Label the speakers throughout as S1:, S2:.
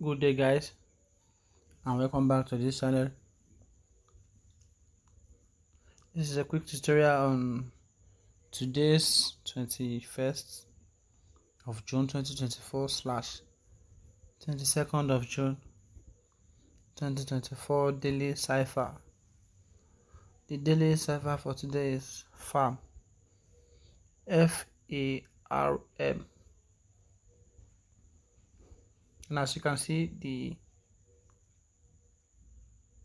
S1: Good day, guys, and welcome back to this channel. This is a quick tutorial on today's 21st of June 2024 / 22nd of June 2024 daily cipher. The daily cipher for today is FARM, FARM, and as you can see, the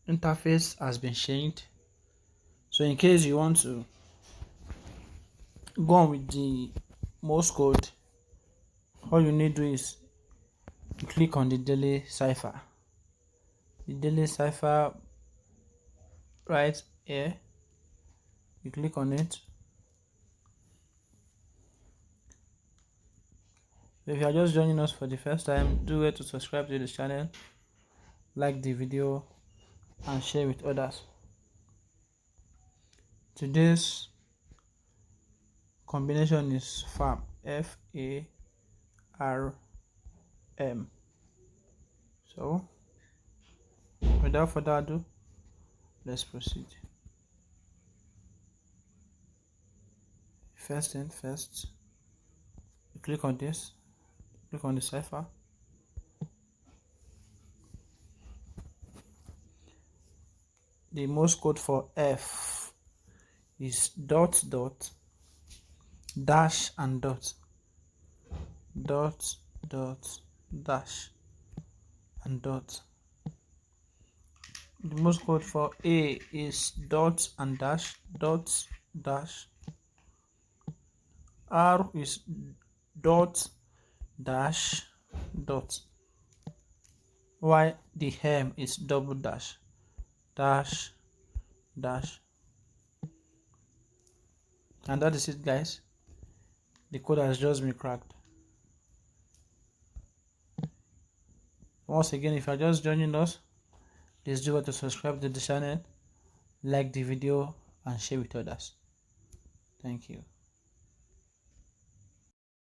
S1: interface has been changed. So in case you want to go on with the Morse code, all you need to do is click on the daily cipher. The daily cipher right here, you click on it. If you are just joining us for the first time, do it to subscribe to the channel, like the video, and share with others. Today's combination is FARM, FARM. So without further ado, let's proceed. First thing first, you click on this, click on the cipher. The Morse code for F is dot dot dash and dot dash and dot. The Morse code for A is dot and dash dash. R is dot dash dot. While the M is double dash dash. And that is it, guys. The code has just been cracked. Once again, if you are just joining us, please do to subscribe to the channel, like the video, and share with others. Thank you.